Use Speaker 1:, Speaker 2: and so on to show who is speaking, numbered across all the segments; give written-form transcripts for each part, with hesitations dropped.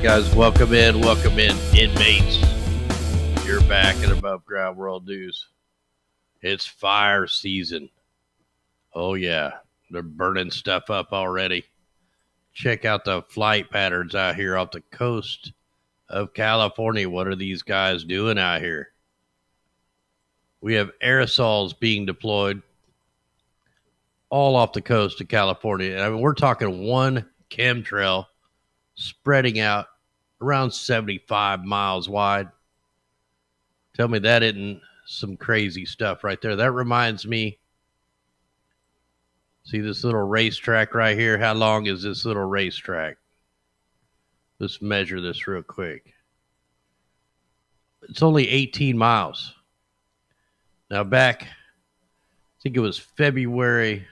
Speaker 1: right, guys, welcome in, inmates. You're back at Above Ground World News. It's fire season. Oh, yeah, they're burning stuff up already. Check out the flight patterns out here off the coast of California. What are these guys doing out here? We have aerosols being deployed all off the coast of California. I mean, we're talking one chemtrail spreading out around 75 miles wide. Tell me that isn't some crazy stuff right there. That reminds me, see this little racetrack right here? How long is this little racetrack? Let's measure this real quick. It's only 18 miles. Now back, I think it was February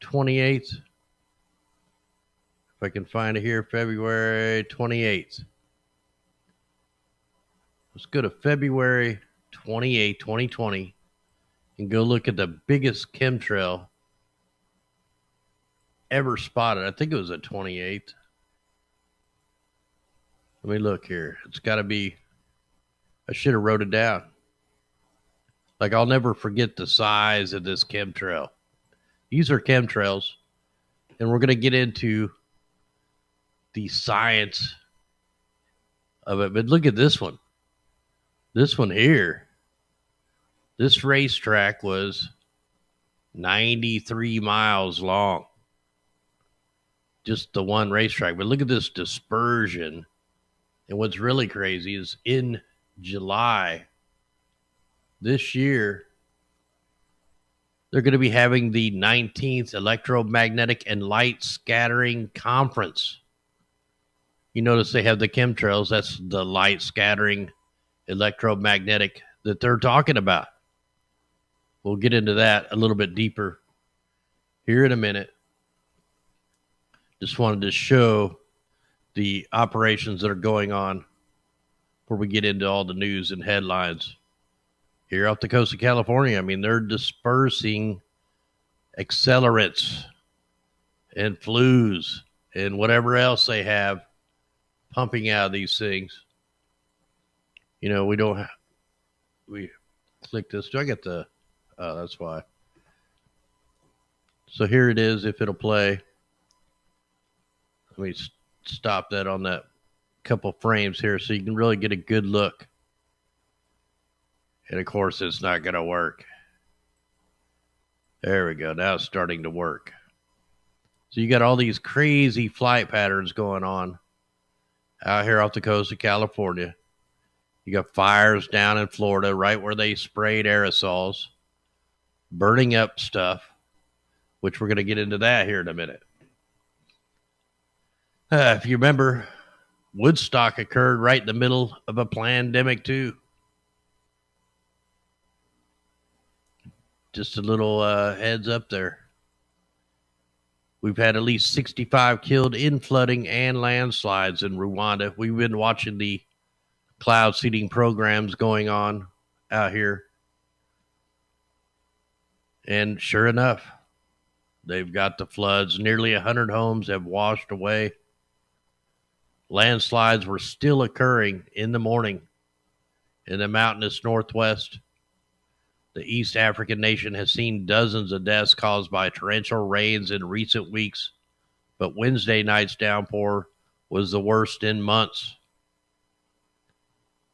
Speaker 1: 28th. If I can find it here, February 28th. Let's go to February 28, 2020, and go look at the biggest chemtrail ever spotted. I think it was the 28th. Let me look here. It's got to be, I should have wrote it down. Like, I'll never forget the size of this chemtrail. These are chemtrails, and we're going to get into the science of it. But look at this one. This one here. This racetrack was 93 miles long. Just the one racetrack. But look at this dispersion. And what's really crazy is in July this year, they're going to be having the 19th Electromagnetic and Light Scattering Conference. You notice they have the chemtrails. That's the light scattering electromagnetic that they're talking about. We'll get into that a little bit deeper here in a minute. Just wanted to show the operations that are going on before we get into all the news and headlines. Here off the coast of California, I mean, they're dispersing accelerants and flues and whatever else they have pumping out of these things. You know, we click this. Do I get the, oh, that's why. So here it is, if it'll play. Let me stop that on that couple frames here so you can really get a good look. And of course, it's not going to work. There we go. Now it's starting to work. So you got all these crazy flight patterns going on out here off the coast of California. You got fires down in Florida, right where they sprayed aerosols, burning up stuff, which we're going to get into that here in a minute. If you remember, Woodstock occurred right in the middle of a pandemic too. Just a little heads up there. We've had at least 65 killed in flooding and landslides in Rwanda. We've been watching the cloud seeding programs going on out here. And sure enough, they've got the floods. Nearly 100 homes have washed away. Landslides were still occurring in the morning in the mountainous northwest. The East African nation has seen dozens of deaths caused by torrential rains in recent weeks, but Wednesday night's downpour was the worst in months.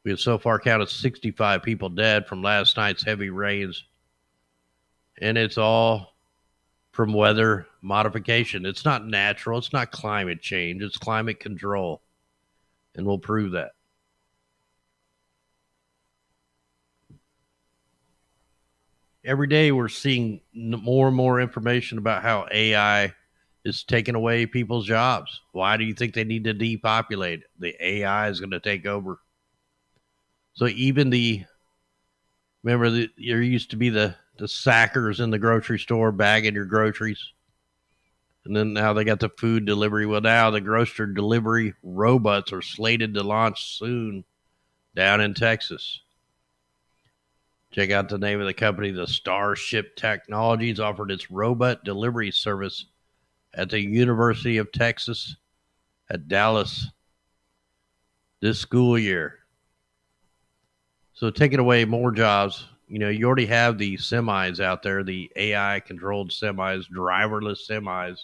Speaker 1: We have so far counted 65 people dead from last night's heavy rains, and it's all from weather modification. It's not natural. It's not climate change. It's climate control, and we'll prove that. Every day we're seeing more and more information about how AI is taking away people's jobs. Why do you think they need to depopulate? The AI is going to take over. So even there used to be the sackers in the grocery store bagging your groceries. And then now they got the food delivery. Well, now the grocery delivery robots are slated to launch soon down in Texas. Check out the name of the company. The Starship Technologies offered its robot delivery service at the University of Texas at Dallas this school year. So taking away more jobs. You know, you already have the semis out there, the AI controlled semis, driverless semis.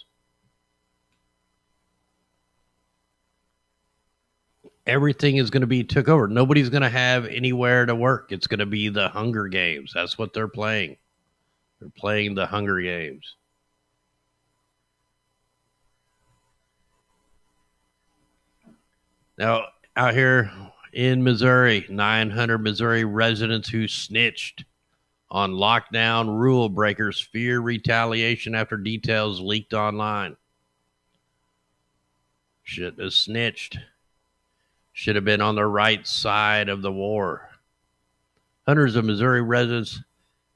Speaker 1: Everything is going to be took over. Nobody's going to have anywhere to work. It's going to be the Hunger Games. That's what they're playing. They're playing the Hunger Games. Now, out here in Missouri, 900 Missouri residents who snitched on lockdown rule breakers fear retaliation after details leaked online. Shouldn't have snitched. Should have been on the right side of the war. Hundreds of Missouri residents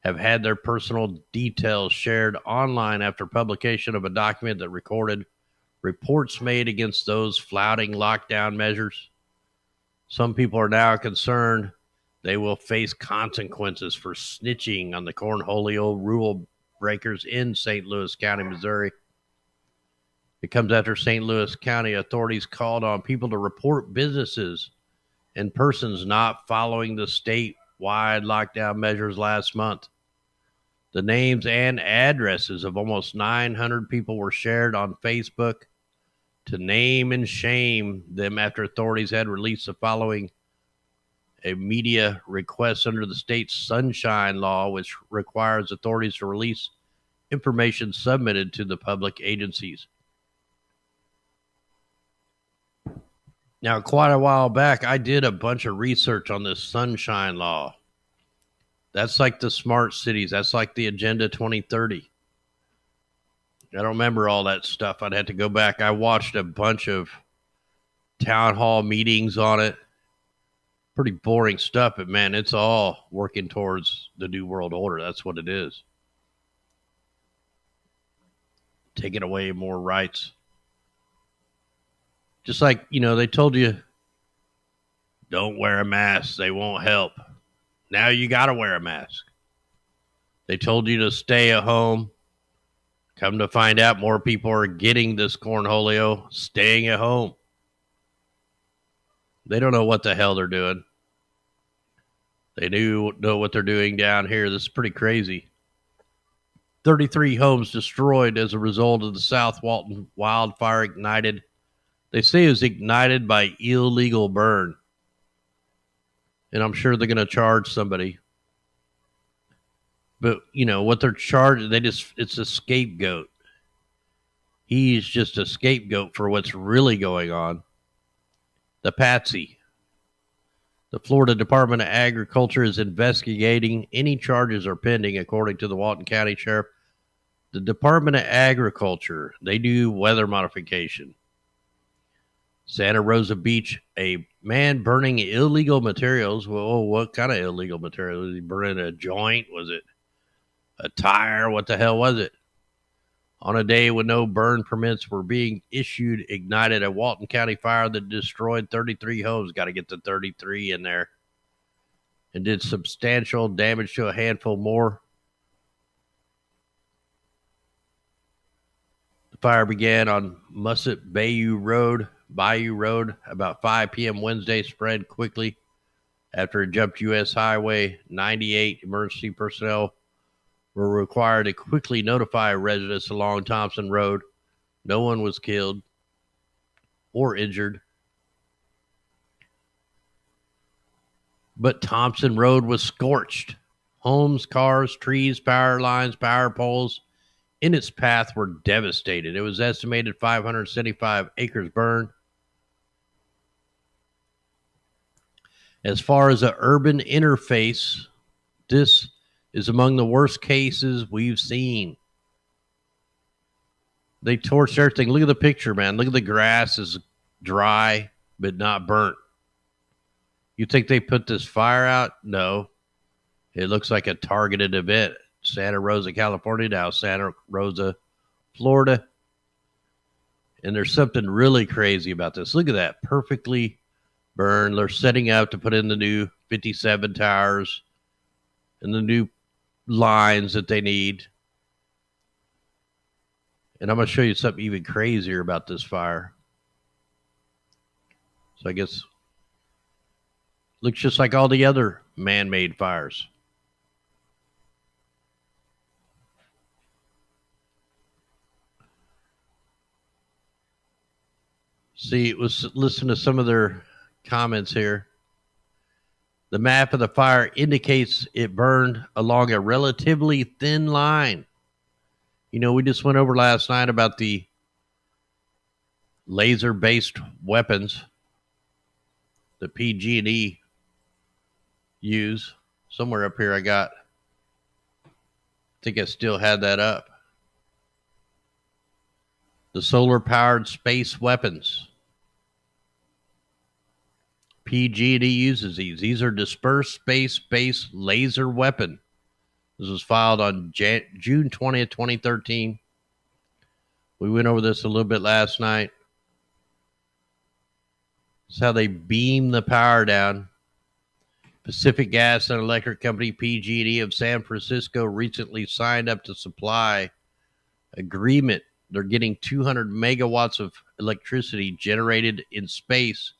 Speaker 1: have had their personal details shared online after publication of a document that recorded reports made against those flouting lockdown measures. Some people are now concerned they will face consequences for snitching on the cornholio rule breakers in St. Louis County, Missouri. It comes after St. Louis County authorities called on people to report businesses and persons not following the statewide lockdown measures last month. The names and addresses of almost 900 people were shared on Facebook to name and shame them after authorities had released the following a media request under the state's Sunshine Law, which requires authorities to release information submitted to the public agencies. Now, quite a while back, I did a bunch of research on this Sunshine Law. That's like the smart cities. That's like the Agenda 2030. I don't remember all that stuff. I'd have to go back. I watched a bunch of town hall meetings on it. Pretty boring stuff, but man, it's all working towards the New World Order. That's what it is. Taking away more rights. Just like, you know, they told you, don't wear a mask. They won't help. Now you got to wear a mask. They told you to stay at home. Come to find out, more people are getting this cornholio staying at home. They don't know what the hell they're doing. They do know what they're doing down here. This is pretty crazy. 33 homes destroyed as a result of the South Walton wildfire ignited. They say it was ignited by illegal burn. And I'm sure they're going to charge somebody. But, you know, what they're charging, it's a scapegoat. He's just a scapegoat for what's really going on. The patsy. The Florida Department of Agriculture is investigating. Any charges are pending, according to the Walton County Sheriff. The Department of Agriculture, they do weather modification. Santa Rosa Beach, a man burning illegal materials. Well, what kind of illegal materials? Was he burning a joint? Was it a tire? What the hell was it? On a day when no burn permits were being issued, ignited a Walton County fire that destroyed 33 homes. Got to get the 33 in there. And did substantial damage to a handful more. The fire began on Musset Bayou Road about 5 p.m. Wednesday, spread quickly after it jumped U.S. Highway 98. Emergency personnel were required to quickly notify residents along Thompson Road. No one was killed or injured. But Thompson Road was scorched. Homes, cars, trees, power lines, power poles in its path were devastated. It was estimated 575 acres burned. As far as the urban interface, this is among the worst cases we've seen. They torched everything. Look at the picture, man. Look at the grass is dry, but not burnt. You think they put this fire out? No. It looks like a targeted event. Santa Rosa, California, now Santa Rosa, Florida. And there's something really crazy about this. Look at that. Perfectly burned. They're setting up to put in the new 57 towers and the new lines that they need. And I'm going to show you something even crazier about this fire. So I guess Looks just like all the other man-made fires. See, listen to some of their comments here. The map of the fire indicates it burned along a relatively thin line. You know, we just went over last night about the laser-based weapons that PG&E use. Somewhere up here I think I still had that up. The solar-powered space weapons. PG&E uses these. These are dispersed space-based laser weapon. This was filed on June 20th, 2013. We went over this a little bit last night. It's how they beam the power down. Pacific Gas and Electric Company, PG&E of San Francisco, recently signed up to supply agreement. They're getting 200 megawatts of electricity generated in space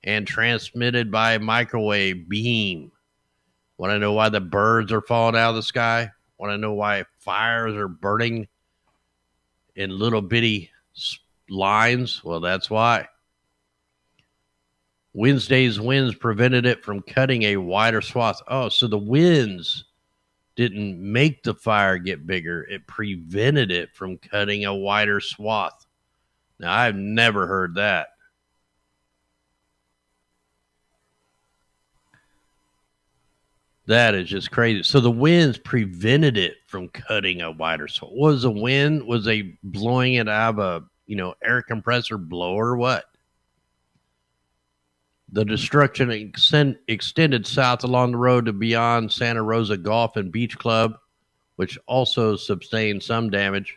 Speaker 1: and transmitted by microwave beam. Want to know why the birds are falling out of the sky? Want to know why fires are burning in little bitty lines? Well, that's why. Wednesday's winds prevented it from cutting a wider swath. Oh, so the winds didn't make the fire get bigger. It prevented it from cutting a wider swath. Now, I've never heard that. That is just crazy. So the winds prevented it from cutting a wider swath. Was the wind? Was they blowing it out of a, air compressor blower or what? The destruction extended south along the road to beyond Santa Rosa Golf and Beach Club, which also sustained some damage.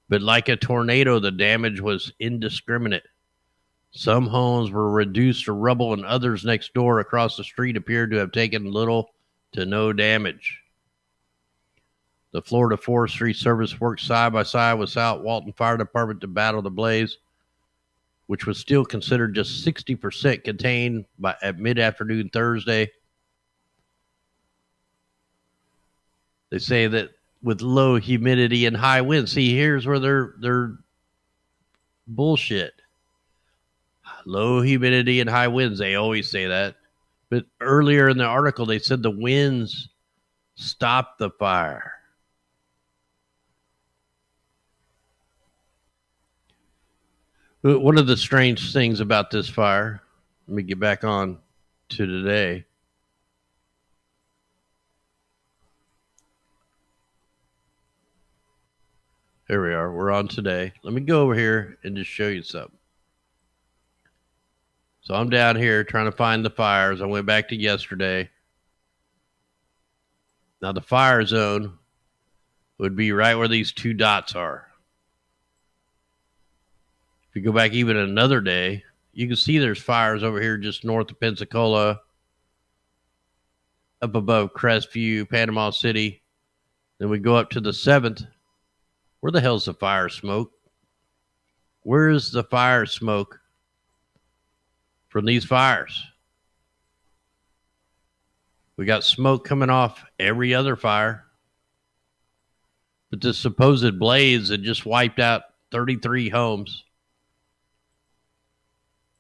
Speaker 1: But like a tornado, the damage was indiscriminate. Some homes were reduced to rubble, and others next door across the street appeared to have taken little to no damage. The Florida Forestry Service worked side by side with South Walton Fire Department to battle the blaze, which was still considered just 60% contained at mid-afternoon Thursday. They say that with low humidity and high winds. See, here's where they're bullshit. Low humidity and high winds. They always say that. But earlier in the article, they said the winds stopped the fire. But one of the strange things about this fire, let me get back on to today. Here we are. We're on today. Let me go over here and just show you something. So I'm down here trying to find the fires. I went back to yesterday. Now the fire zone would be right where these two dots are. If you go back even another day, you can see there's fires over here just north of Pensacola, up above Crestview, Panama City. Then we go up to the 7th. Where the hell's the fire smoke? Where is the fire smoke from these fires? We got smoke coming off every other fire. But this supposed blaze that just wiped out 33 homes.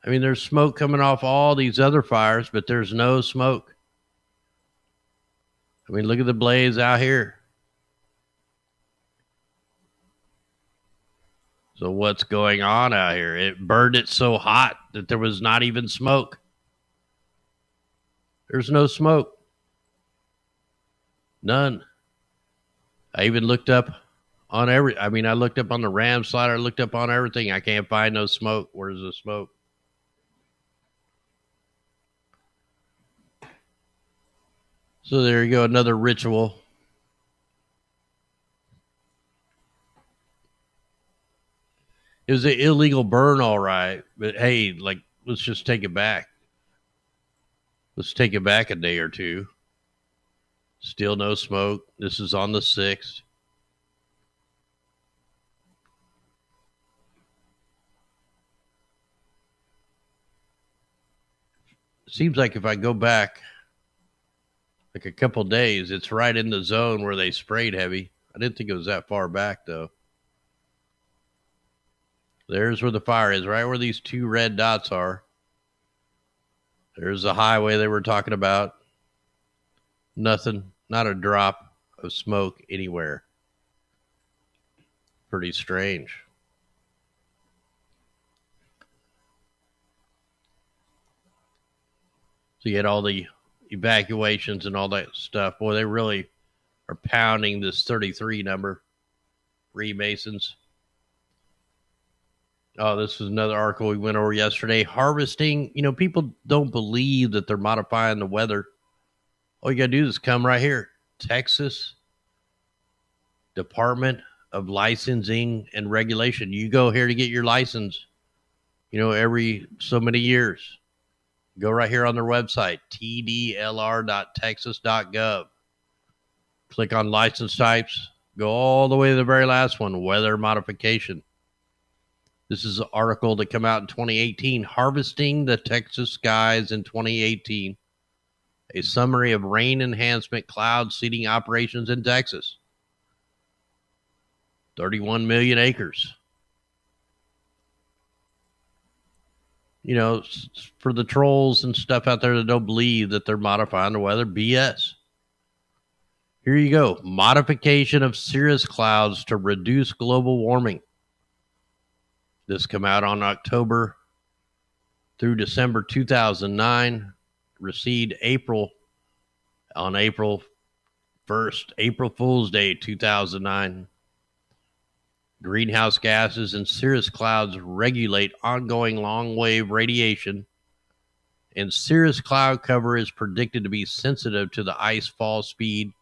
Speaker 1: I mean, there's smoke coming off all these other fires, but there's no smoke. I mean, look at the blaze out here. So what's going on out here? It burned it so hot that there was not even smoke. There's no smoke. None. I even looked up on I looked up on the RAM slider, looked up on everything. I can't find no smoke. Where's the smoke? So there you go, another ritual. It was an illegal burn, all right. But hey, let's just take it back. Let's take it back a day or two. Still no smoke. This is on the 6th. it seems like if I go back like a couple days, it's right in the zone where they sprayed heavy. I didn't think it was that far back, though. There's where the fire is, right where these two red dots are. There's the highway they were talking about. Nothing, not a drop of smoke anywhere. Pretty strange. So you had all the evacuations and all that stuff. Boy, they really are pounding this 33 number. Freemasons. Oh, this is another article we went over yesterday. Harvesting. People don't believe that they're modifying the weather. All you got to do is come right here. Texas Department of Licensing and Regulation. You go here to get your license, every so many years. Go right here on their website, tdlr.texas.gov. Click on license types. Go all the way to the very last one, weather modification. This is an article that came out in 2018, Harvesting the Texas Skies in 2018. A summary of rain enhancement cloud seeding operations in Texas. 31 million acres. For the trolls and stuff out there that don't believe that they're modifying the weather, BS. Here you go. Modification of cirrus clouds to reduce global warming. This came out on October through December 2009. Received on April 1st, April Fool's Day 2009. Greenhouse gases and cirrus clouds regulate ongoing long-wave radiation, and cirrus cloud cover is predicted to be sensitive to the ice fall speed,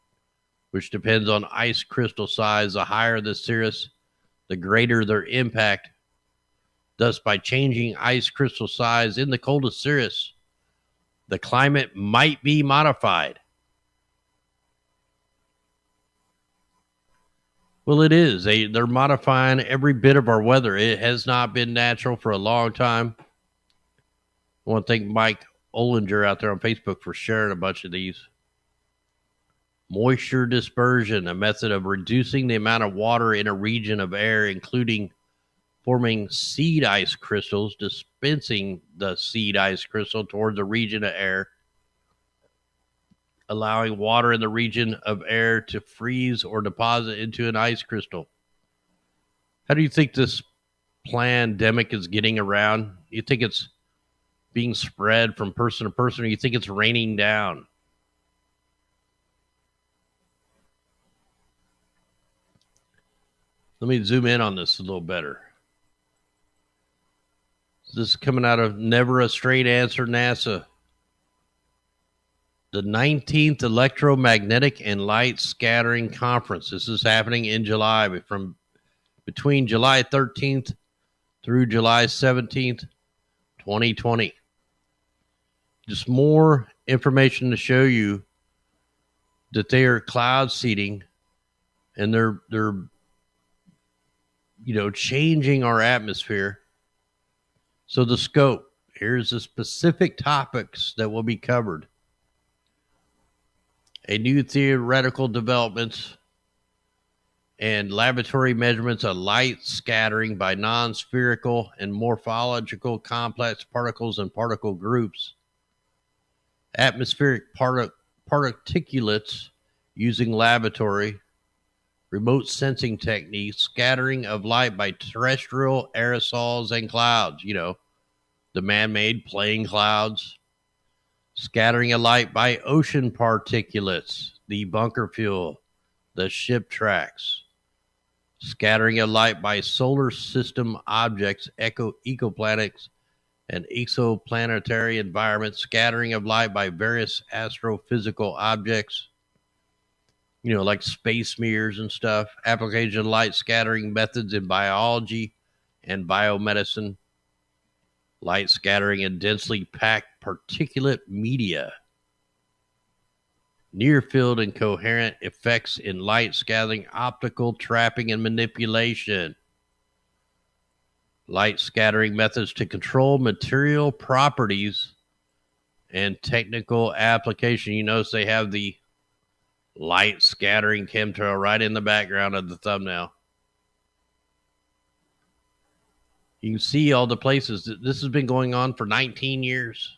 Speaker 1: which depends on ice crystal size. The higher the cirrus, the greater their impact. Thus, by changing ice crystal size in the coldest cirrus, the climate might be modified. Well, it is. They're modifying every bit of our weather. It has not been natural for a long time. I want to thank Mike Olinger out there on Facebook for sharing a bunch of these. Moisture dispersion, a method of reducing the amount of water in a region of air, including forming seed ice crystals, dispensing the seed ice crystal towards a region of air, allowing water in the region of air to freeze or deposit into an ice crystal. How do you think this pandemic is getting around? You think it's being spread from person to person, or you think it's raining down? Let me zoom in on this a little better. This is coming out of Never a Straight Answer, NASA. The 19th Electromagnetic and Light Scattering Conference. This is happening in July, from between July 13th through July 17th, 2020. Just more information to show you that they are cloud seeding, and they're changing our atmosphere. So the scope, here's the specific topics that will be covered. A new theoretical developments and laboratory measurements of light scattering by non-spherical and morphological complex particles and particle groups. Atmospheric particulates using laboratory, remote sensing techniques, scattering of light by terrestrial aerosols and clouds, the man-made plane clouds. Scattering of light by ocean particulates, the bunker fuel, the ship tracks. Scattering of light by solar system objects, ecoplanets, and exoplanetary environments. Scattering of light by various astrophysical objects, like space mirrors and stuff. Application of light scattering methods in biology and biomedicine. Light scattering in densely packed particulate media. Near-field and coherent effects in light scattering, optical trapping and manipulation. Light scattering methods to control material properties and technical application. You notice they have the light scattering chemtrail right in the background of the thumbnail. You can see all the places that this has been going on for 19 years.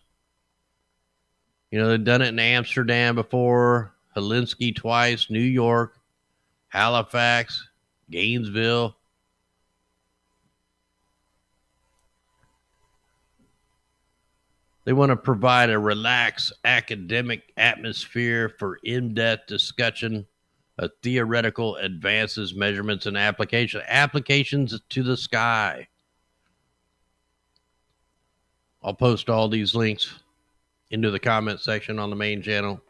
Speaker 1: You know, they've done it in Amsterdam before, Helsinki twice, New York, Halifax, Gainesville. They want to provide a relaxed academic atmosphere for in-depth discussion of theoretical advances, measurements, and applications to the sky. I'll post all these links into the comment section on the main channel.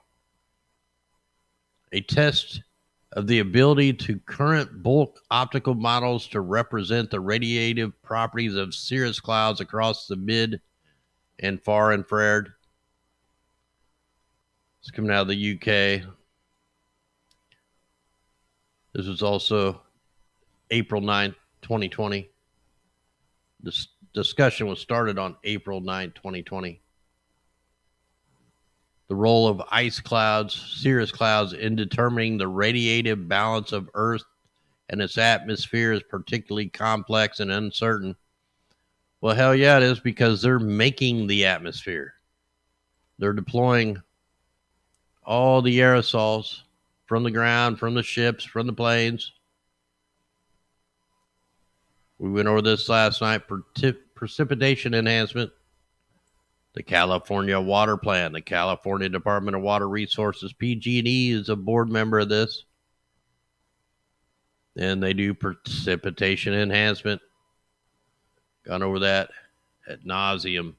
Speaker 1: A test of the ability to current bulk optical models to represent the radiative properties of cirrus clouds across the mid and far infrared. It's coming out of the UK. This was also April 9th, 2020. This discussion was started on April 9th, 2020. The role of ice clouds, cirrus clouds, in determining the radiative balance of Earth and its atmosphere is particularly complex and uncertain. Well, hell yeah, it is, because they're making the atmosphere. They're deploying all the aerosols from the ground, from the ships, from the planes. We went over this last night. Precipitation enhancement. The California Water Plan, the California Department of Water Resources, PG&E, is a board member of this. And they do precipitation enhancement. Gone over that ad nauseum.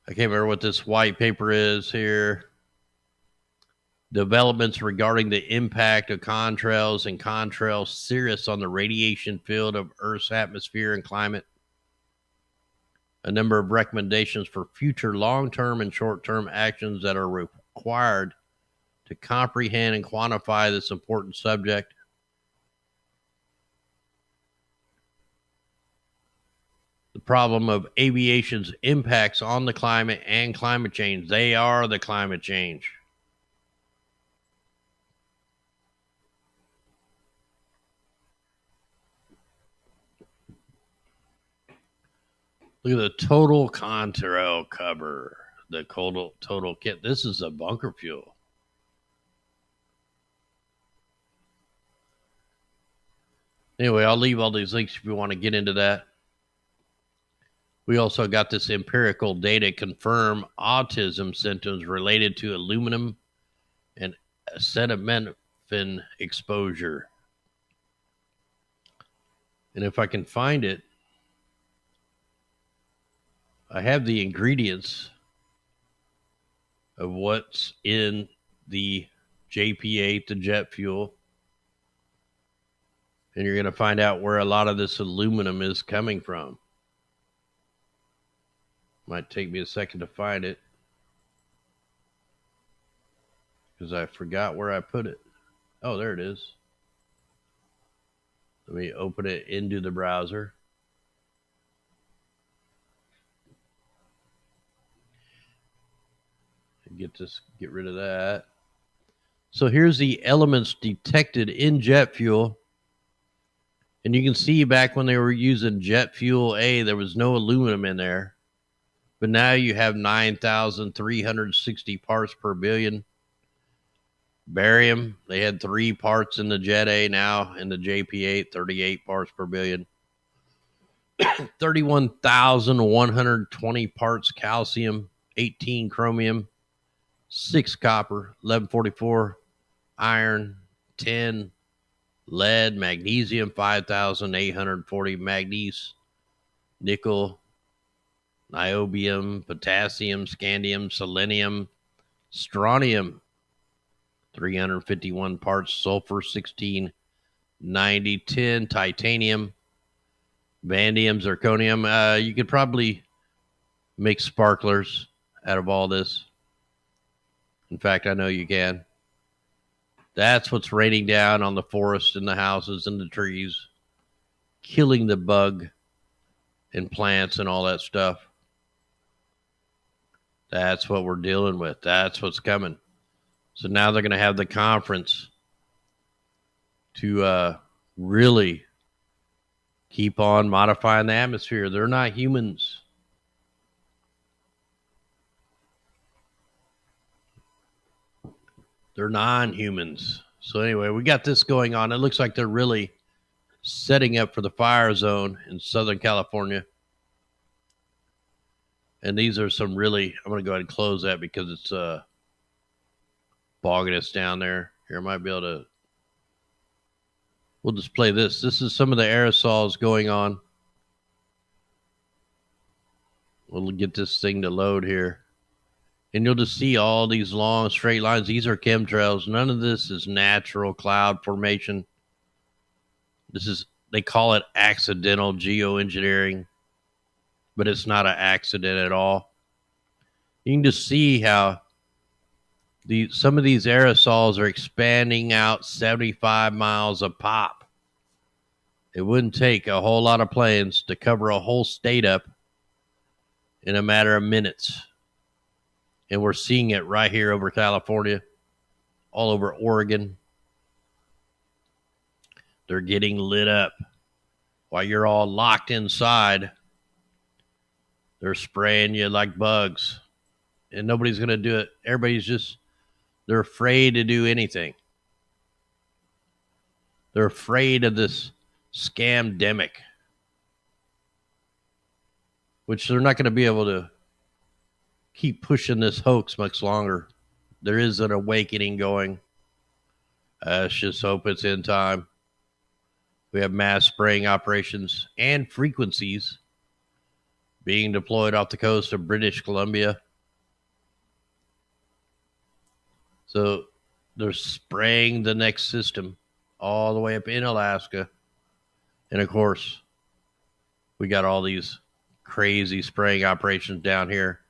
Speaker 1: I can't remember what this white paper is here. Developments regarding the impact of contrails and contrail cirrus on the radiation field of Earth's atmosphere and climate. A number of recommendations for future long-term and short-term actions that are required to comprehend and quantify this important subject. The problem of aviation's impacts on the climate and climate change. They are the climate change. Look at the total contrail cover. The total kit. This is a bunker fuel. Anyway, I'll leave all these links if you want to get into that. We also got this empirical data confirm autism symptoms related to aluminum and acetaminophen exposure. And if I can find it, I have the ingredients of what's in the JP8, the jet fuel. And you're going to find out where a lot of this aluminum is coming from. Might take me a second to find it, because I forgot where I put it. Oh, there it is. Let me open it into the browser. Get rid of that. So here's the elements detected in jet fuel. And you can see back when they were using jet fuel A, there was no aluminum in there. But now you have 9,360 parts per billion. Barium, they had 3 parts in the Jet A. Now in the JP8, 38 parts per billion. 31,120 parts calcium, 18 chromium, 6 copper, 1144 iron, 10 lead, magnesium, 5,840 manganese, nickel, niobium, potassium, scandium, selenium, strontium, 351 parts, sulfur, 1690, 10, titanium, vanadium, zirconium. You could probably make sparklers out of all this. In fact, I know you can. That's what's raining down on the forest and the houses and the trees, killing the bug and plants and all that stuff. That's what we're dealing with. That's what's coming. So now they're going to have the conference to really keep on modifying the atmosphere. They're not humans. They're non-humans. So anyway, we got this going on. It looks like they're really setting up for the fire zone in Southern California. And these are some really, I'm going to go ahead and close that because it's bogging us down there. Here, I might be able to, we'll just play this. This is some of the aerosols going on. We'll get this thing to load here. And you'll just see all these long straight lines. These are chemtrails. None of this is natural cloud formation. This is, they call it accidental geoengineering, but it's not an accident at all. You can just see how some of these aerosols are expanding out 75 miles a pop. It wouldn't take a whole lot of planes to cover a whole state up in a matter of minutes. And we're seeing it right here over California, all over Oregon. They're getting lit up. While you're all locked inside, they're spraying you like bugs. And nobody's going to do it. They're afraid to do anything. They're afraid of this scamdemic, which they're not going to be able to keep pushing this hoax much longer. There is an awakening going. Let's just hope it's in time. We have mass spraying operations and frequencies being deployed off the coast of British Columbia. So they're spraying the next system all the way up in Alaska. And of course, we got all these crazy spraying operations down here.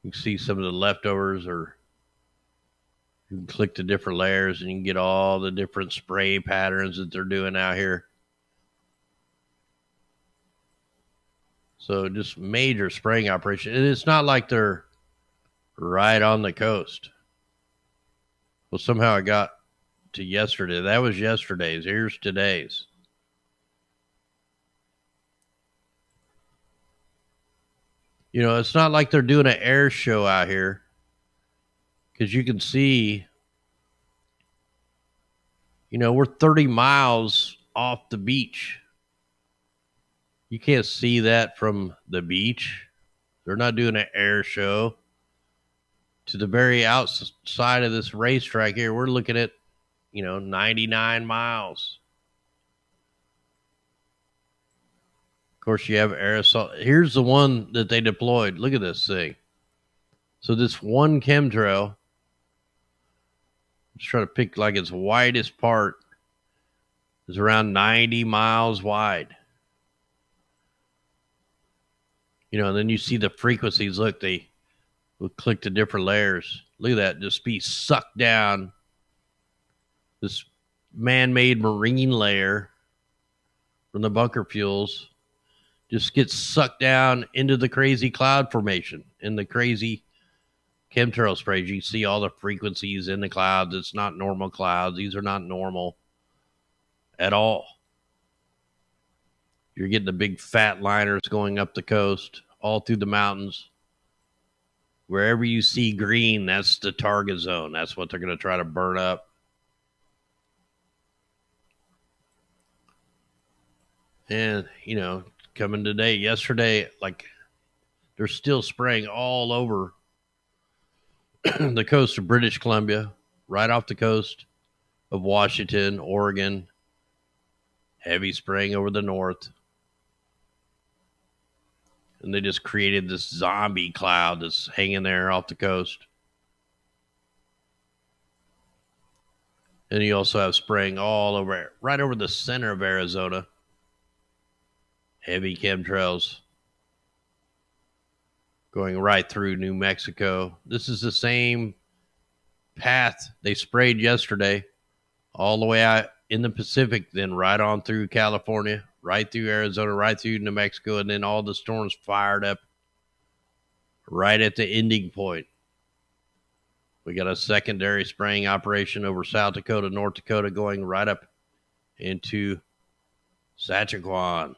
Speaker 1: You can see some of the leftovers, or you can click the different layers and you can get all the different spray patterns that they're doing out here. So just major spraying operation. And it's not like they're right on the coast. Well, somehow I got to yesterday. That was yesterday's. Here's today's. You know, it's not like they're doing an air show out here, because you can see, you know, we're 30 miles off the beach. You can't see that from the beach. They're not doing an air show. To the very outside of this racetrack here, we're looking at, 99 miles. Of course, you have aerosol. Here's the one that they deployed. Look at this thing. So this one chemtrail, just trying to pick like its widest part, is around 90 miles wide. And then you see the frequencies. Look, we'll click the different layers. Look at that, just be sucked down. This man-made marine layer from the bunker fuels just gets sucked down into the crazy cloud formation and the crazy chemtrail sprays. You see all the frequencies in the clouds. It's not normal clouds. These are not normal at all. You're getting the big fat liners going up the coast, all through the mountains. Wherever you see green, that's the target zone. That's what they're going to try to burn up. And, coming today, yesterday, like, they're still spraying all over the coast of British Columbia, right off the coast of Washington, Oregon. Heavy spraying over the north. And they just created this zombie cloud that's hanging there off the coast. And you also have spraying all over, right over the center of Arizona. Heavy chemtrails going right through New Mexico. This is the same path they sprayed yesterday, all the way out in the Pacific, then right on through California, right through Arizona, right through New Mexico, and then all the storms fired up right at the ending point. We got a secondary spraying operation over South Dakota, North Dakota, going right up into Saskatchewan.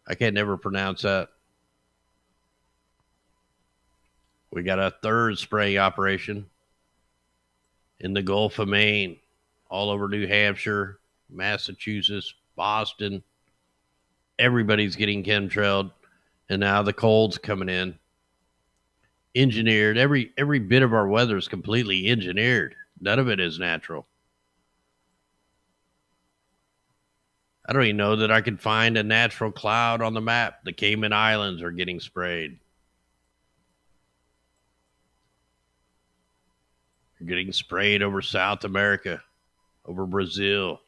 Speaker 1: I can't never pronounce that. We got a third spraying operation in the Gulf of Maine, all over New Hampshire, Massachusetts, Boston. Everybody's getting chemtrailed, and now the cold's coming in. Engineered. Every bit of our weather is completely engineered. None of it is natural. I don't even know that I could find a natural cloud on the map. The Cayman Islands are getting sprayed. You're getting sprayed over South America, over Brazil,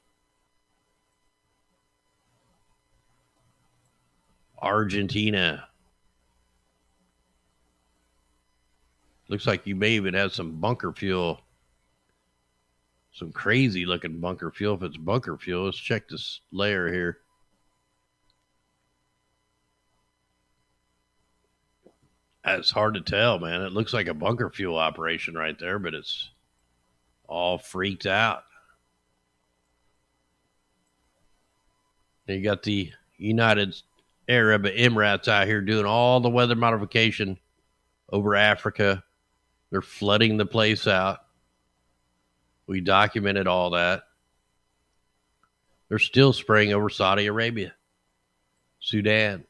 Speaker 1: Argentina. Looks like you may even have some bunker fuel. Some crazy looking bunker fuel. If it's bunker fuel, let's check this layer here. It's hard to tell, man. It looks like a bunker fuel operation right there, but it's all freaked out. You got the United Arab Emirates out here doing all the weather modification over Africa. They're flooding the place out. We documented all that. They're still spraying over Saudi Arabia, Sudan.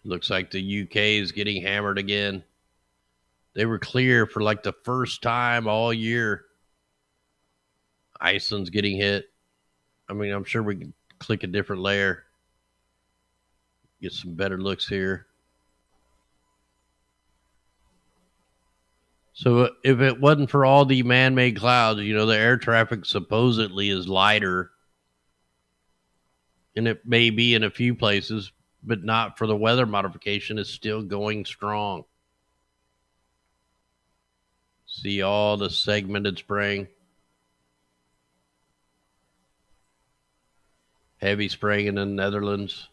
Speaker 1: Looks like the UK is getting hammered again. They were clear for like the first time all year. Iceland's getting hit. I mean, I'm sure we can click a different layer. Get some better looks here. So if it wasn't for all the man-made clouds, you know, the air traffic supposedly is lighter. And it may be in a few places, but not for the weather modification. It's still going strong. See all the segmented spraying. Heavy spraying in the Netherlands.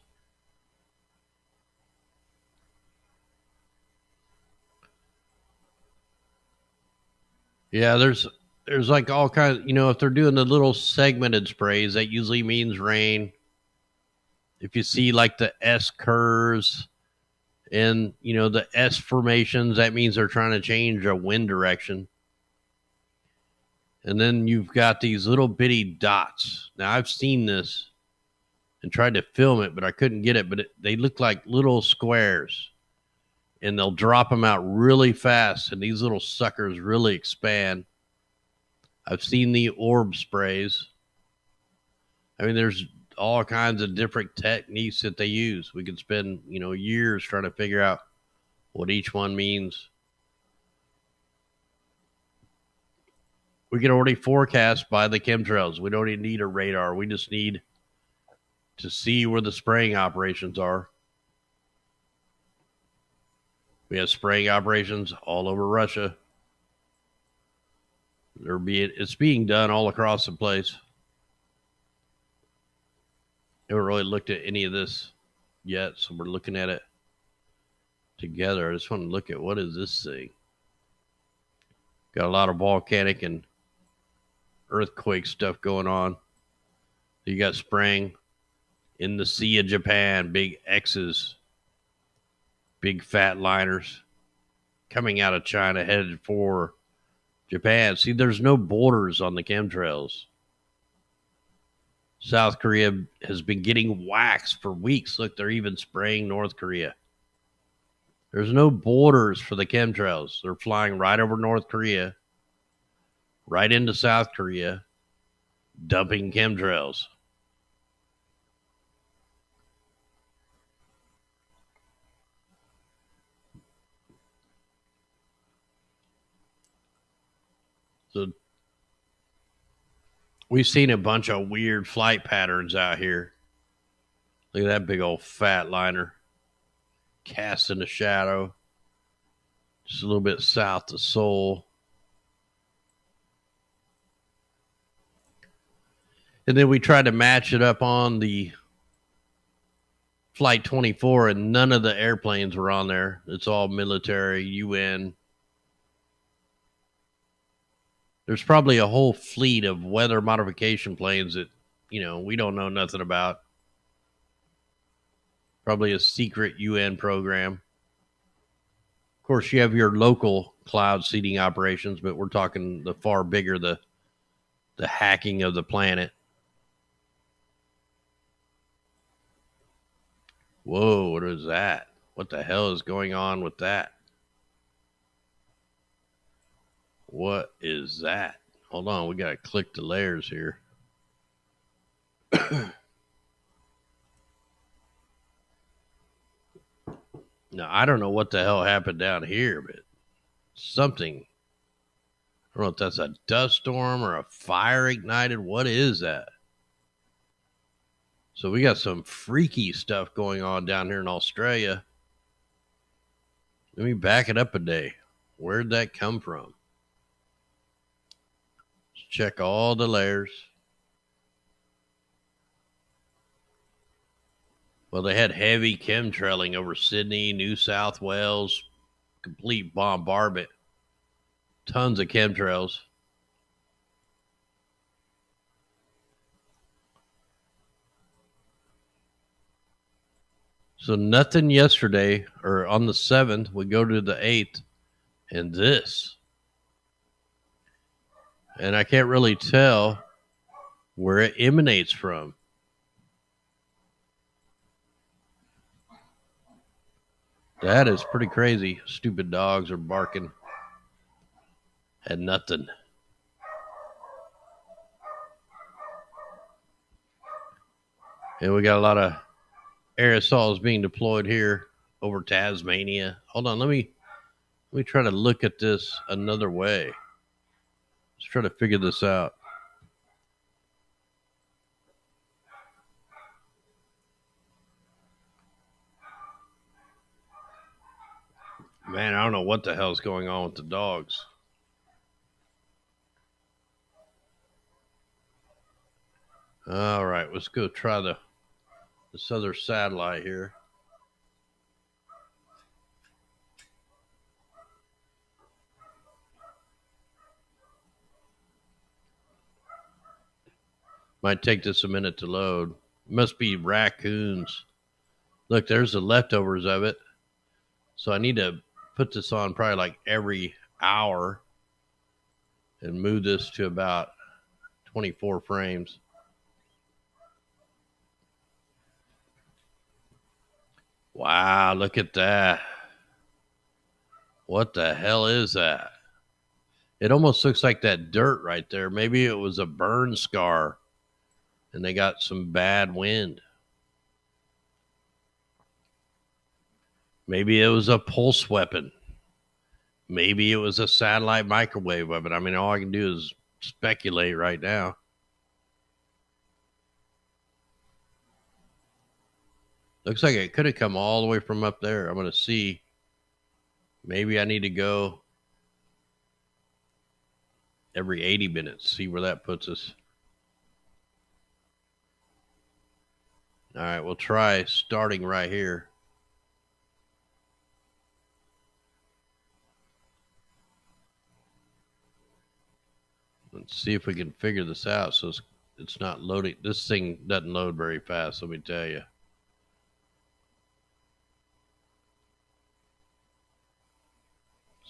Speaker 1: Yeah, there's like all kinds, you know, if they're doing the little segmented sprays, that usually means rain. If you see like the S curves and, you know, the S formations, that means they're trying to change a wind direction. And then you've got these little bitty dots. Now, I've seen this and tried to film it, but I couldn't get it. But they look like little squares. And they'll drop them out really fast, and these little suckers really expand. I've seen the orb sprays. I mean, there's all kinds of different techniques that they use. We could spend, you know, years trying to figure out what each one means. We can already forecast by the chemtrails. We don't even need a radar. We just need to see where the spraying operations are. We have spraying operations all over Russia. It's being done all across the place. I haven't really looked at any of this yet, so we're looking at it together. I just want to look at what is this thing. Got a lot of volcanic and earthquake stuff going on. You got spraying in the Sea of Japan, big X's. Big fat liners coming out of China headed for Japan. See, there's no borders on the chemtrails. South Korea has been getting waxed for weeks. Look, they're even spraying North Korea. There's no borders for the chemtrails. They're flying right over North Korea, right into South Korea, dumping chemtrails. So we've seen a bunch of weird flight patterns out here. Look at that big old fat liner cast in the shadow. Just a little bit south of Seoul. And then we tried to match it up on the Flight 24, and none of the airplanes were on there. It's all military, UN. There's probably a whole fleet of weather modification planes that, we don't know nothing about. Probably a secret UN program. Of course, you have your local cloud seeding operations, but we're talking the far bigger, the hacking of the planet. Whoa, what is that? What the hell is going on with that? What is that? Hold on, we got to click the layers here. Now, I don't know what the hell happened down here, but something. I don't know if that's a dust storm or a fire ignited. What is that? So we got some freaky stuff going on down here in Australia. Let me back it up a day. Where'd that come from? Let's check all the layers. Well, they had heavy chemtrailing over Sydney, New South Wales, complete bombardment. Tons of chemtrails. So nothing yesterday, or on the 7th, we go to the 8th, and this. And I can't really tell where it emanates from. That is pretty crazy. Stupid dogs are barking at nothing. And we got a lot of aerosols being deployed here over Tasmania. Hold on, let me try to look at this another way. Let's try to figure this out. Man, I don't know what the hell's going on with the dogs. All right, let's go try this other satellite here. Might take this a minute to load. Must be raccoons. Look, there's the leftovers of it. So I need to put this on probably like every hour and move this to about 24 frames. Wow, look at that. What the hell is that? It almost looks like that dirt right there. Maybe it was a burn scar and they got some bad wind. Maybe it was a pulse weapon. Maybe it was a satellite microwave weapon. I mean, all I can do is speculate right now. Looks like it could have come all the way from up there. I'm going to see. Maybe I need to go every 80 minutes, see where that puts us. All right, we'll try starting right here. Let's see if we can figure this out so it's not loading. This thing doesn't load very fast, let me tell you.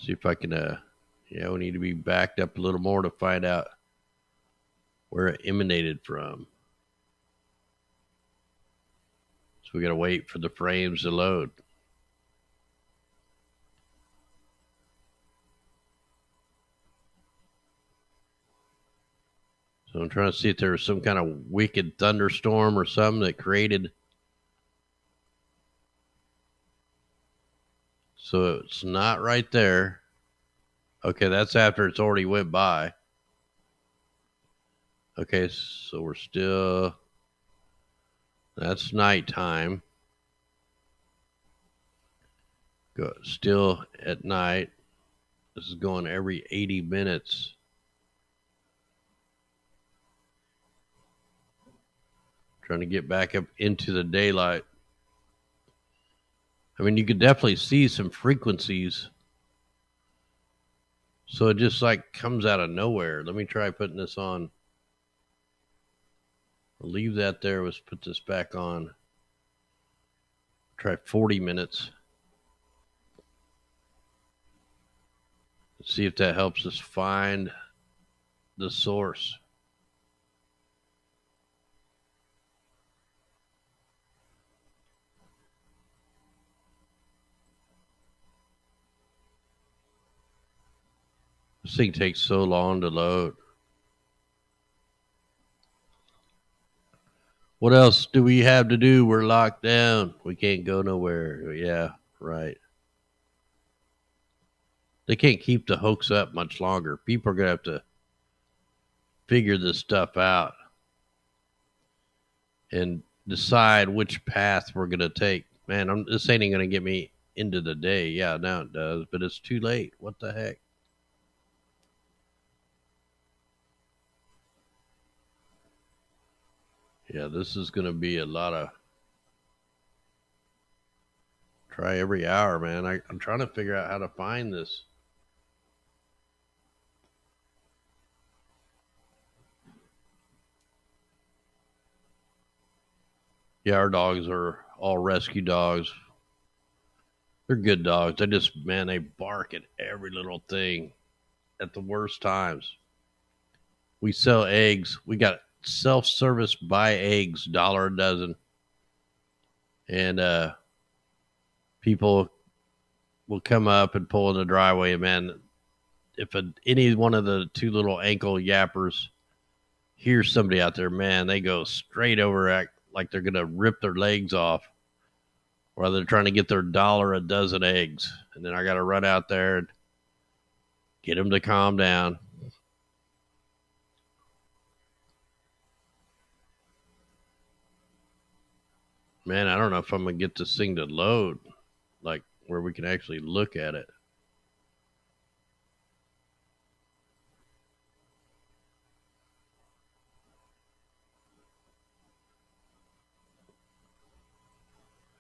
Speaker 1: See if I can, we need to be backed up a little more to find out where it emanated from. So we got to wait for the frames to load. So I'm trying to see if there was some kind of wicked thunderstorm or something that created. So it's not right there. Okay, that's after it's already went by. Okay, so we're still. That's nighttime. Good. Still at night. This is going every 80 minutes. Trying to get back up into the daylight. I mean, you could definitely see some frequencies. So it just like comes out of nowhere. Let me try putting this on. I'll leave that there. Let's put this back on. Try 40 minutes. Let's see if that helps us find the source. This thing takes so long to load. What else do we have to do? We're locked down. We can't go nowhere. Yeah, right. They can't keep the hoax up much longer. People are going to have to figure this stuff out and decide which path we're going to take. Man, this ain't going to get me into the day. Yeah, now it does, but it's too late. What the heck? Yeah, this is going to be a lot of try every hour, man. I'm trying to figure out how to find this. Yeah, our dogs are all rescue dogs. They're good dogs. They just, man, they bark at every little thing at the worst times. We sell eggs. We got self-service buy eggs, $1 a dozen. And people will come up and pull in the driveway. And man, if any one of the two little ankle yappers hears somebody out there, man, they go straight over act like they're going to rip their legs off while they're trying to get their $1 a dozen eggs. And then I got to run out there and get them to calm down. Man, I don't know if I'm going to get this thing to load, like where we can actually look at it.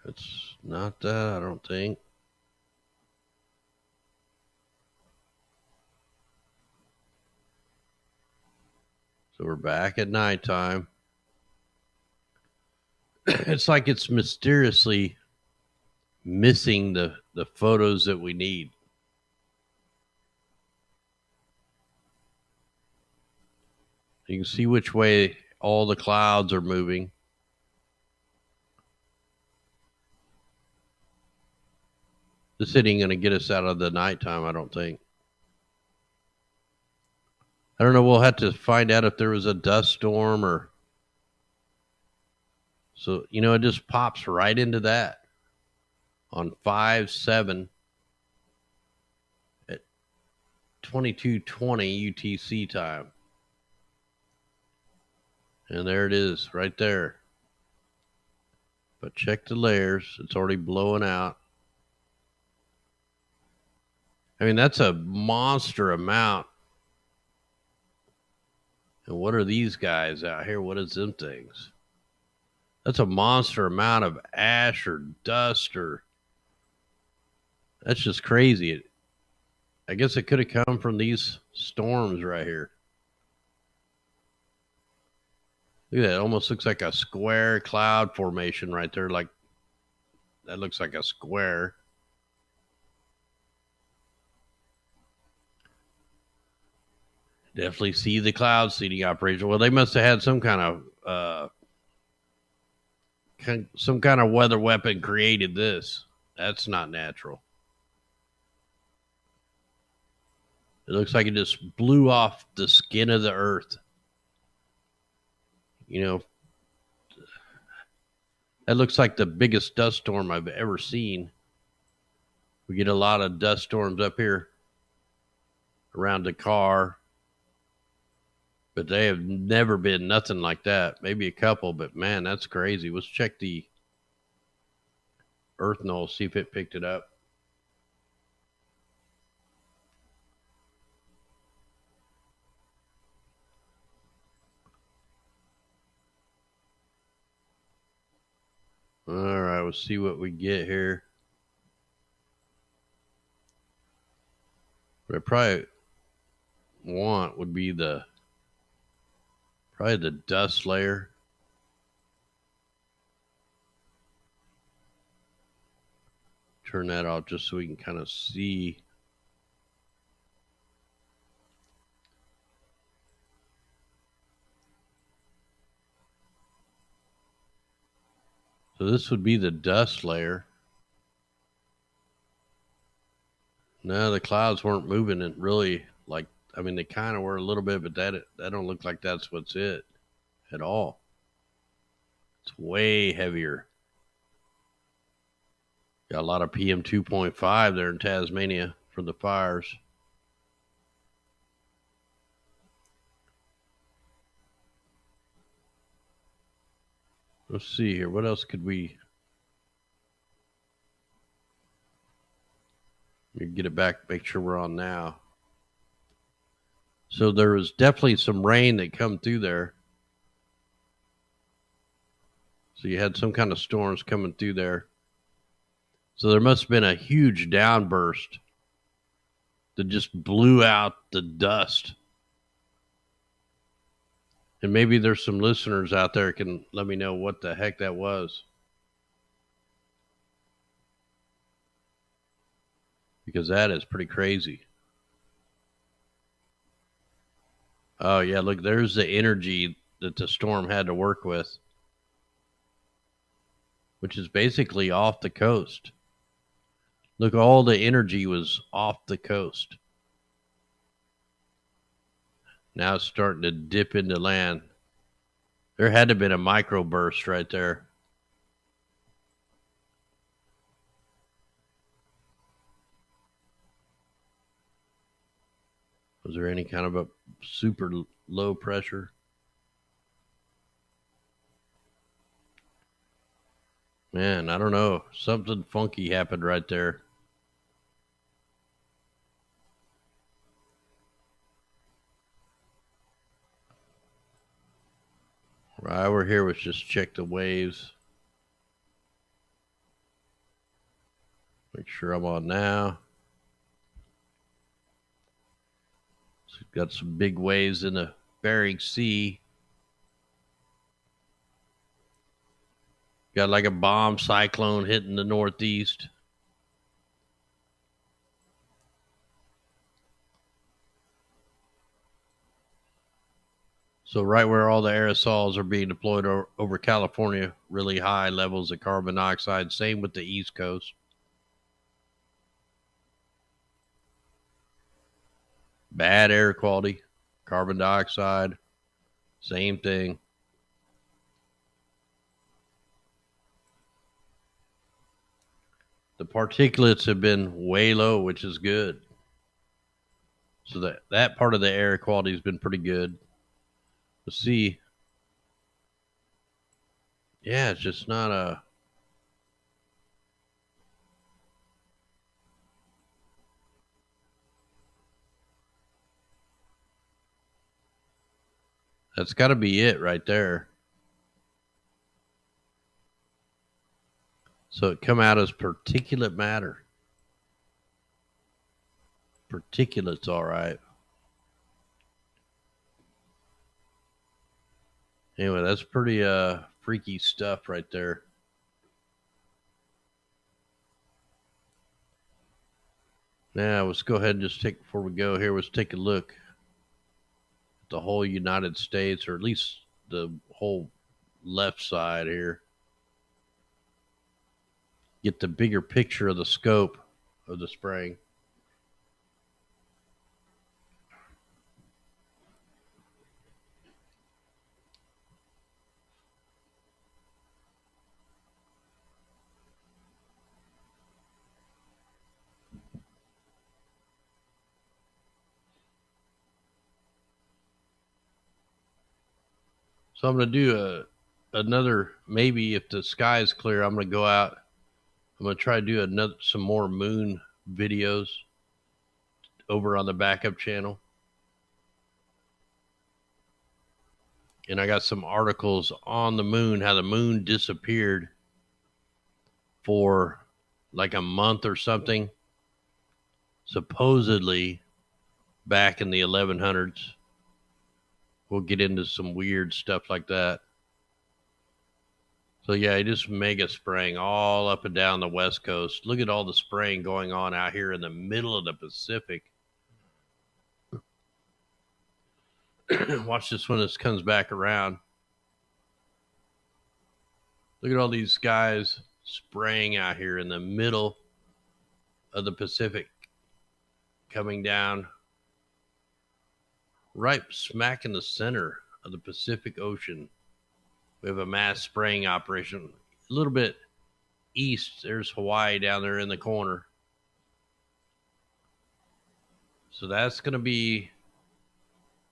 Speaker 1: It's not that, I don't think. So we're back at nighttime. It's like it's mysteriously missing the photos that we need. You can see which way all the clouds are moving. This ain't going to get us out of the nighttime, I don't think. I don't know. We'll have to find out if there was a dust storm or. So, it just pops right into that on 5/7 at 22:20 UTC time. And there it is right there. But check the layers. It's already blowing out. I mean, that's a monster amount. And what are these guys out here? What is them things? That's a monster amount of ash or dust or. That's just crazy. I guess it could have come from these storms right here. Look at that. It almost looks like a square cloud formation right there. Like, that looks like a square. Definitely see the cloud seeding operation. Well, they must have had some kind of weather weapon created this. That's not natural. It looks like it just blew off the skin of the earth. That looks like the biggest dust storm I've ever seen. We get a lot of dust storms up here around the car, but they have never been nothing like that. Maybe a couple, but man, that's crazy. Let's check the earth null, see if it picked it up. we'll see what we get here. What I probably want would be probably the dust layer. Turn that off just so we can kind of see. So this would be the dust layer. No, the clouds weren't moving and really like, I mean, they kind of were a little bit, but that don't look like that's what's it at all. It's way heavier. Got a lot of PM 2.5 there in Tasmania from the fires. Let's see here. What else could we... Let me get it back, make sure we're on now. So there was definitely some rain that come through there. So you had some kind of storms coming through there. So there must have been a huge downburst that just blew out the dust. And maybe there's some listeners out there can let me know what the heck that was. Because that is pretty crazy. Oh, yeah, look, there's the energy that the storm had to work with, which is basically off the coast. Look, all the energy was off the coast. Now it's starting to dip into land. There had to have been a microburst right there. Was there any kind of a super low pressure? Man, I don't know. Something funky happened right there. Right, we're here. Let's just check the waves. Make sure I'm on now. So we've got some big waves in the Bering Sea. Got like a bomb cyclone hitting the northeast. So right where all the aerosols are being deployed over California, really high levels of carbon dioxide. Same with the East Coast. Bad air quality, carbon dioxide, same thing. The particulates have been way low, which is good. So that part of the air quality has been pretty good. Let's see. Yeah, it's just not a... That's got to be it right there. So it come out as particulate matter. Particulate's all right. Anyway, that's pretty freaky stuff right there. Now, let's go ahead and just take, before we go here, let's take a look at the whole United States, or at least the whole left side here. Get the bigger picture of the scope of the spraying. So I'm going to do another, maybe if the sky is clear, I'm going to go out. I'm going to try to do some more moon videos over on the backup channel. And I got some articles on the moon, how the moon disappeared for like a month or something. Supposedly back in the 1100s. We'll get into some weird stuff like that. So yeah, just mega spraying all up and down the West Coast. Look at all the spraying going on out here in the middle of the Pacific. Watch this when this comes back around. Look at all these guys spraying out here in the middle of the Pacific, coming down right smack in the center of the Pacific Ocean. We have a mass spraying operation. A little bit east, there's Hawaii down there in the corner. So that's going to be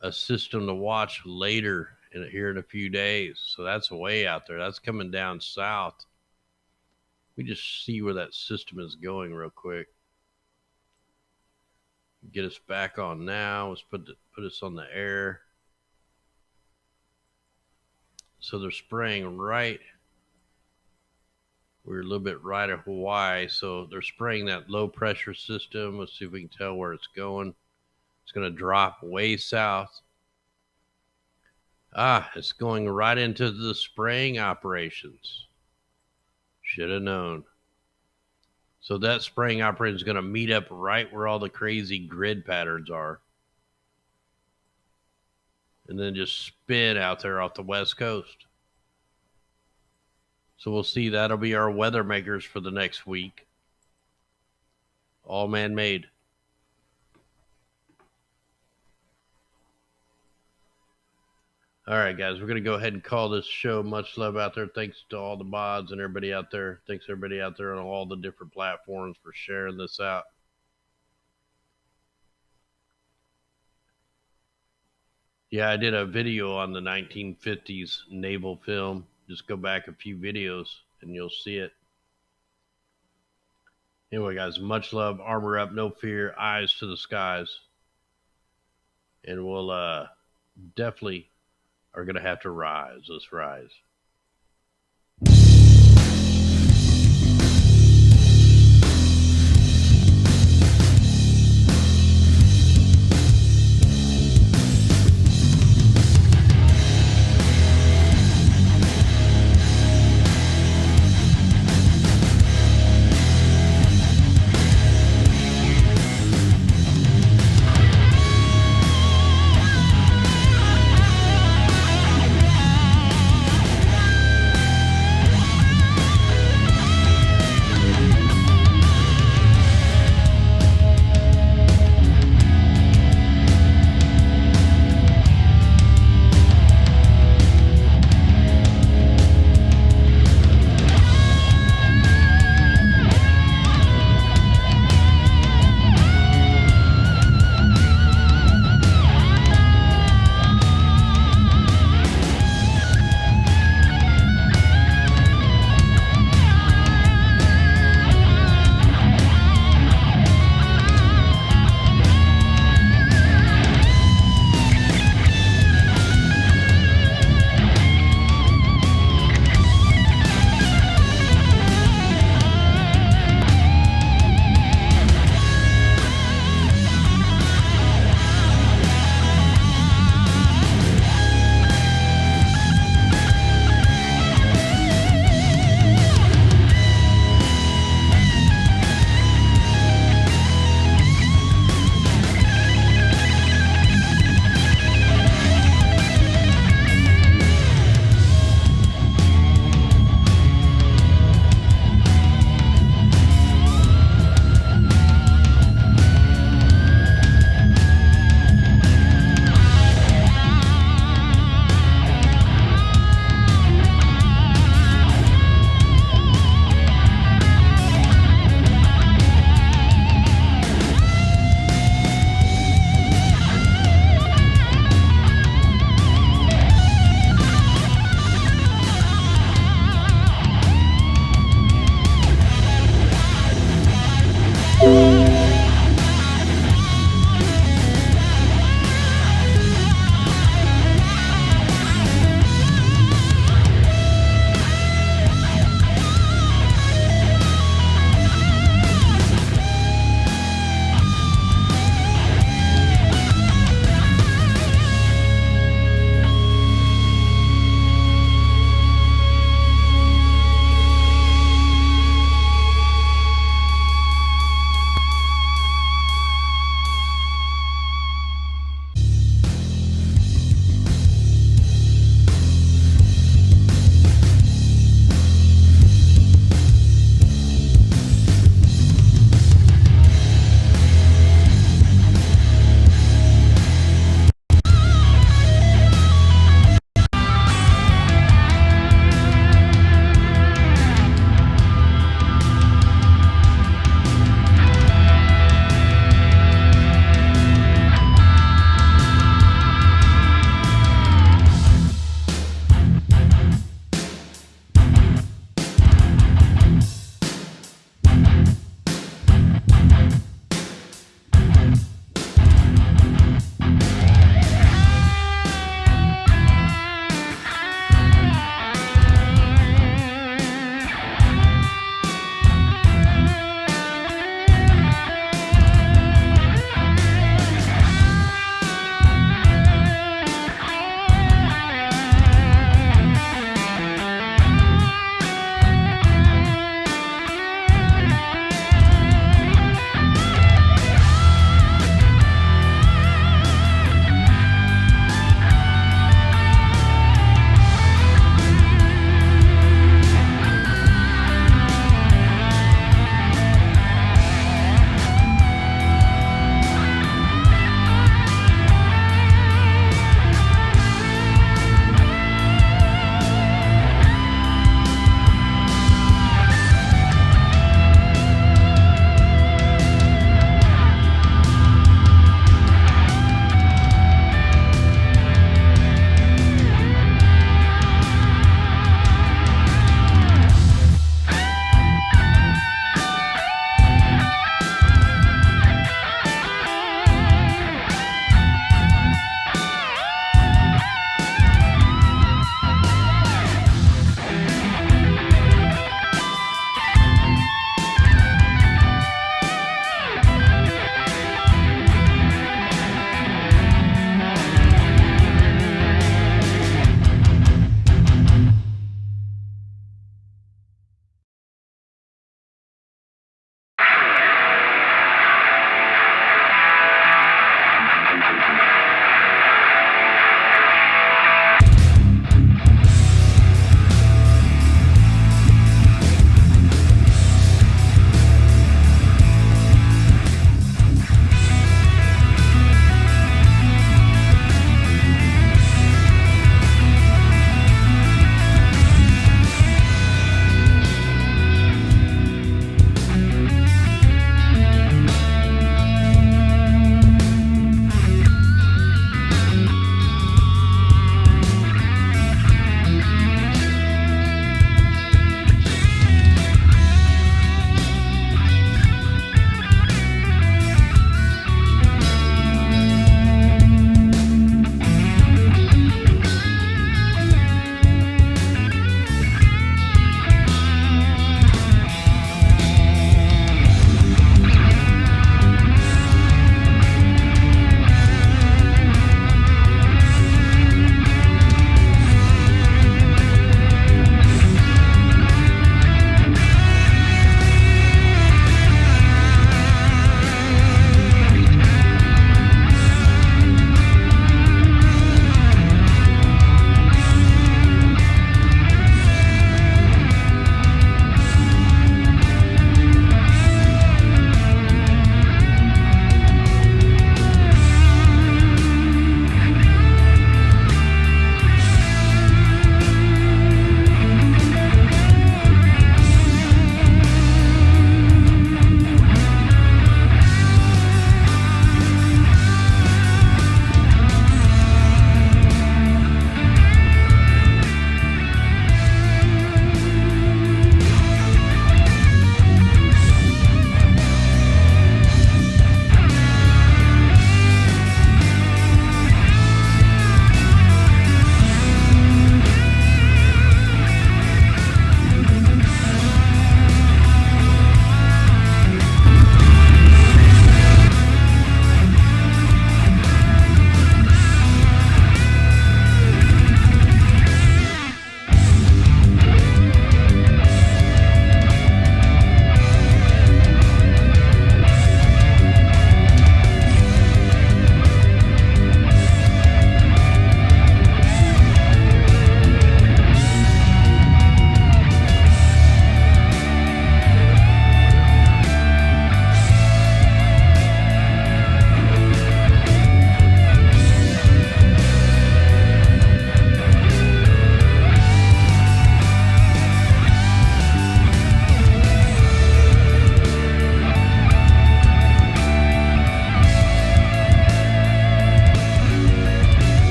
Speaker 1: a system to watch later here in a few days. So that's way out there. That's coming down south. We just see where that system is going real quick. Get us back on now. Let's put us on the air. So they're spraying right. We're a little bit right of Hawaii. So they're spraying that low pressure system. Let's see if we can tell where it's going. It's going to drop way south. It's going right into the spraying operations. Should have known. So that spraying operation is going to meet up right where all the crazy grid patterns are. And then just spin out there off the West Coast. So we'll see. That'll be our weather makers for the next week. All man-made. All right, guys, we're going to go ahead and call this show. Much love out there. Thanks to all the mods and everybody out there. Thanks everybody out there on all the different platforms for sharing this out. Yeah, I did a video on the 1950s naval film. Just go back a few videos and you'll see it. Anyway, guys, much love. Armor up, no fear. Eyes to the skies. And we'll definitely are going to have to rise. Let's rise.